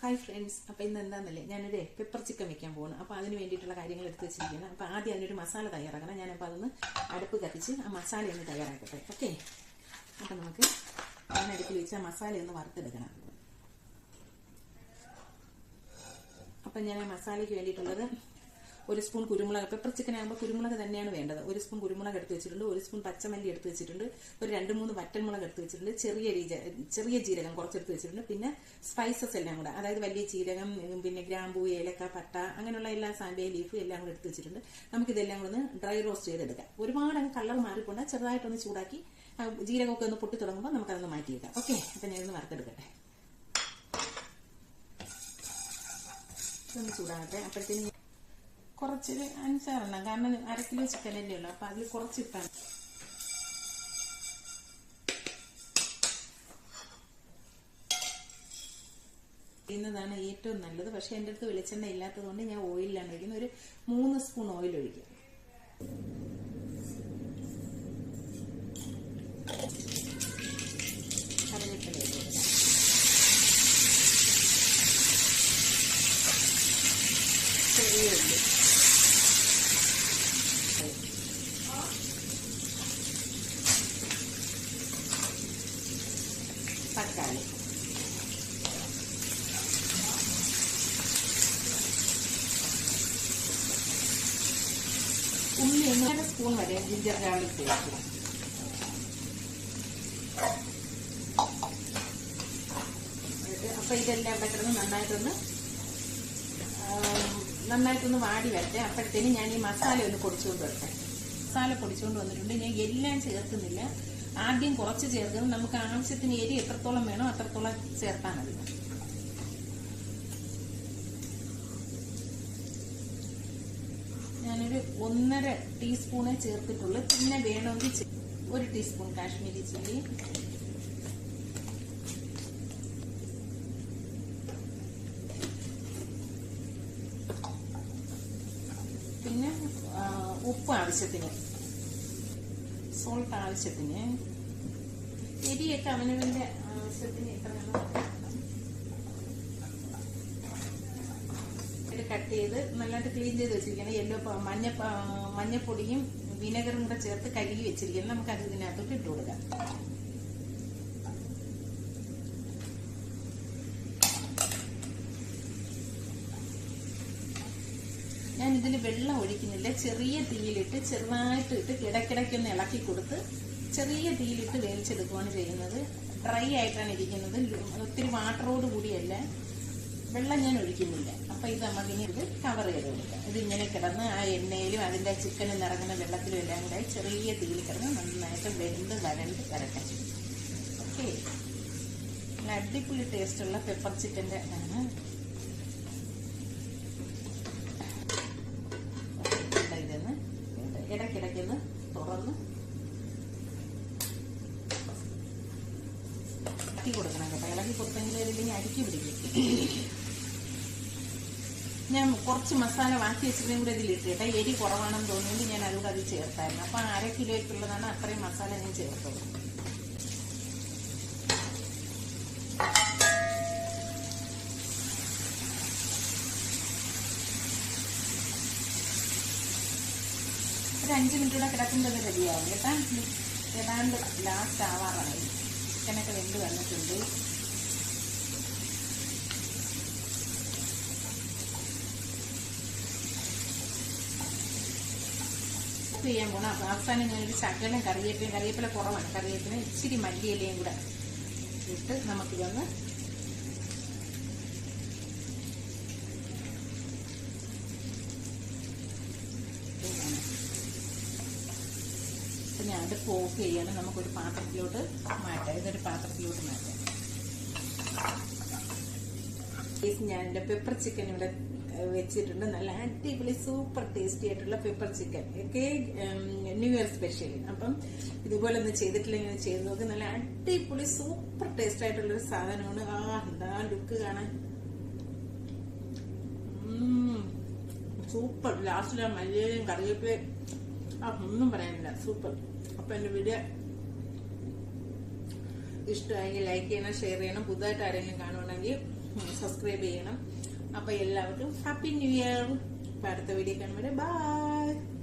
Hi friends. അപ്പോൾ ഇന്ന് എന്താണെന്നല്ലേ, ഞാനൊരു പെപ്പർ ചിക്കൻ വെക്കാൻ പോകുന്നു. അപ്പോൾ അതിന് വേണ്ടിയിട്ടുള്ള കാര്യങ്ങൾ എടുത്ത് വെച്ചിരിക്കുന്നത്. അപ്പോൾ ആദ്യം അതിനൊരു മസാല തയ്യാറാക്കണം. ഞാനപ്പോൾ അതൊന്ന് അടുപ്പ് കത്തിച്ച് ആ മസാല ഒന്ന് തയ്യാറാക്കട്ടെ. ഓക്കെ, അപ്പോൾ നമുക്ക് അടുപ്പിൽ വെച്ച് ആ മസാല ഒന്ന് വറുത്തെടുക്കണം. അപ്പം ഞാൻ ആ മസാലയ്ക്ക് വേണ്ടിയിട്ടുള്ളത് ഒരു സ്പൂൺ കുരുമുളക്. പെപ്പർ ചിക്കൻ ആകുമ്പോൾ കുരുമുളക് തന്നെയാണ് വേണ്ടത്. ഒരു സ്പൂൺ കുരുമുളക് എടുത്ത് വെച്ചിട്ടുണ്ട്, ഒരു സ്പൂൺ പച്ചമല്ലി എടുത്ത് വെച്ചിട്ടുണ്ട്, ഒരു 2-3 വറ്റൽമുളക് എടുത്ത് വെച്ചിട്ടുണ്ട്, ചെറിയ ജീരകം കുറച്ചെടുത്ത് വെച്ചിട്ടുണ്ട്, പിന്നെ സ്പൈസസ് എല്ലാം കൂടെ, അതായത് വലിയ ജീരകം, പിന്നെ ഗ്രാമ്പൂ, ഏലക്ക, പട്ട, അങ്ങനെയുള്ള എല്ലാ സാൻഡേ ലീഫ് എല്ലാം കൂടെ എടുത്ത് വെച്ചിട്ടുണ്ട്. നമുക്കിതെല്ലാം കൂടെ ഒന്ന് ഡ്രൈ റോസ്റ്റ് ചെയ്തെടുക്കാം. ഒരുപാട് അങ്ങ് കളർ മാറിക്കൊണ്ട് ചെറുതായിട്ടൊന്ന് ചൂടാക്കി ജീരകമൊക്കെ ഒന്ന് പൊട്ടി തുടങ്ങുമ്പോൾ നമുക്കതൊന്ന് മാറ്റിയേക്കാം. ഓക്കെ, അപ്പം ഞാനൊന്ന് വറുത്തെടുക്കട്ടെ. ഇതൊന്ന് ചൂടാകട്ടെ. അപ്പോഴത്തേന് കുറച്ചൊരു 5-6 കാരണം 1/2 കിലോ ചിക്കനല്ലേ ഉള്ളൂ. അപ്പൊ അതിൽ കുറച്ചിട്ടാണ്. ചെയ്യുന്നതാണ് ഏറ്റവും നല്ലത്. പക്ഷെ എൻ്റെ അടുത്ത് വെളിച്ചെണ്ണ ഇല്ലാത്തത് കൊണ്ട് ഞാൻ ഓയിലാണ് ഒഴിക്കുന്നത്. ഒരു 3 സ്പൂൺ ഓയിൽ ഒഴിക്കും. കറിവേപ്പില ചെറിയ ഉള്ളി, തക്കാളി, ഉള്ളി 1 സ്പൂൺ വരെ ജിഞ്ചർ ഗാർലിക് പേസ്റ്റ്. അപ്പൊ ഇതെല്ലാം ഇവിടെ കിടന്ന് നന്നായിട്ടൊന്ന് വാടി വരട്ടെ. അപ്പോഴത്തേന് ഞാൻ ഈ മസാല ഒന്ന് പൊടിച്ചുകൊണ്ട് വരട്ടെ. മസാല പൊടിച്ചുകൊണ്ട് വന്നിട്ടുണ്ട്. ഞാൻ എല്ലാം ചേർക്കുന്നില്ല, ആദ്യം കുറച്ച് ചേർക്കുന്നത്. നമുക്ക് ആവശ്യത്തിന് എരി എത്രത്തോളം വേണോ അത്രത്തോളം ചേർത്താൽ മതി. ഞാനൊരു 1.5 ടീസ്പൂണേ ചേർത്തിട്ടുള്ളൂ. പിന്നെ വേണമെങ്കിൽ 1 ടീസ്പൂൺ കാശ്മീരി ചില്ലി, പിന്നെ ഉപ്പ് ആവശ്യത്തിന്, സോൾട്ട് ആവശ്യത്തിന്, എരിയൊക്കെ അവനവന്റെ ആവശ്യത്തിന് എത്ര വേണം കട്ട് ചെയ്ത് നല്ലതായിട്ട് ക്ലീൻ ചെയ്ത് വെച്ചിരിക്കണം. മഞ്ഞപ്പൊടിയും വിനെഗറും കൂടെ ചേർത്ത് കഴുകി വെച്ചിരിക്കണം. നമുക്കത് ഇതിനകത്തോട്ട് ഇട്ട് കൊടുക്കാം. ഞാൻ ഇതിൽ വെള്ളം ഒഴിക്കുന്നില്ല. ചെറിയ തീയിലിട്ട് ചെറുതായിട്ട് ഇട്ട് ഇടയ്ക്കിടയ്ക്കൊന്ന് ഇളക്കി കൊടുത്ത് ചെറിയ തീയിലിട്ട് വേവിച്ചെടുക്കുകയാണ് ചെയ്യുന്നത്. ഡ്രൈ ആയിട്ടാണ് ഇരിക്കുന്നത്, ഒത്തിരി വാട്ടറോട് കൂടിയല്ല. വെള്ളം ഞാൻ ഒഴിക്കുന്നില്ല. അപ്പൊ ഇത് നമുക്കിനി ഇത് കവർ ചെയ്ത് കൊടുക്കാം. ഇതിങ്ങനെ കിടന്ന് ആ എണ്ണയിലും അതിന്റെ ചിക്കനും നിറങ്ങുന്ന വെള്ളത്തിലും എല്ലാം കൂടെ ചെറിയ തീയിൽ കിടന്ന് നന്നായിട്ട് വരണ്ട് വരട്ടെ. ഓക്കെ, നല്ല അടിപൊളി ടേസ്റ്റുള്ള പെപ്പർ ചിക്കൻ്റെ ആണ്. ഇതെന്ന് ഇടയ്ക്കിടയ്ക്കൊന്ന് തുറന്ന് ഇളക്കി കൊടുക്കണം കേട്ടോ. ഇളക്കി കൊടുത്തെങ്കിൽ ഇതില്ലെങ്കിൽ അരിക്കി പിടിക്കും. ഞാൻ കുറച്ച് മസാല ബാക്കി വെച്ചിട്ടും കൂടെ ഇതിലിട്ട് കേട്ടോ. എരി കുറവാണെന്ന് തോന്നിയെങ്കിൽ ഞാൻ അതുകൂടെ അത് ചേർത്തായിരുന്നു. അപ്പൊ 1/2 കിലോയ്ക്കുള്ളതാണ് അത്രയും മസാല ഞാൻ ചേർത്തത്. ഒരു 5 മിനിറ്റ് കൂടെ കിടക്കുന്നത് റെഡിയാവും കേട്ടാ. ഏതാണ്ട് ലാസ്റ്റ് ആവാറായി. ചിക്കനൊക്കെ വെന്ത് വന്നിട്ടുണ്ട്. ചെയ്യാൻ പോണം. അപ്പൊ അവസാനം ഞാനൊരു ശകലം കറിവേപ്പില കുറവാണ്, കറിവേപ്പില ഇച്ചിരി മല്ലിയിലയും കൂടെ ഇട്ട് നമുക്കിതൊന്ന് ഞാൻ അടുപ്പ് ഓഫ് ചെയ്യാണ്. നമുക്കൊരു പാത്രത്തിലോട്ട് മാറ്റാം. ഇതൊരു പാത്രത്തിലോട്ട് മാറ്റാം. ഞാൻ എൻ്റെ പെപ്പർ ചിക്കൻ ഇവിടെ വെച്ചിട്ടുണ്ട്. നല്ല അടിപൊളി സൂപ്പർ ടേസ്റ്റി ആയിട്ടുള്ള പെപ്പർ ചിക്കൻ ഒക്കെ ന്യൂ ഇയർ സ്പെഷ്യൽ. അപ്പം ഇതുപോലെ ഒന്ന് ചെയ്തിട്ടില്ലെങ്കിൽ ചെയ്ത് നോക്ക്. നല്ല അടിപൊളി സൂപ്പർ ടേസ്റ്റ് ആയിട്ടുള്ളൊരു സാധനമാണ്. എന്താ ലുക്ക് കാണാൻ, സൂപ്പർ. ലാസ്റ്റിലെ മല്ലിയിലും കറിവേപ്പിലയും ഒന്നും പറയാനില്ല, സൂപ്പർ. അപ്പൊ എന്റെ വീഡിയോ ഇഷ്ടമായെങ്കിൽ ലൈക്ക് ചെയ്യണം, ഷെയർ ചെയ്യണം. പുതുതായിട്ട് ആരെങ്കിലും കാണുവാണെങ്കിൽ സബ്സ്ക്രൈബ് ചെയ്യണം. അപ്പൊ എല്ലാവർക്കും ഹാപ്പി ന്യൂ ഇയർ. അപ്പൊ അടുത്ത വീഡിയോ കാണുമ്പോൾ ബൈ.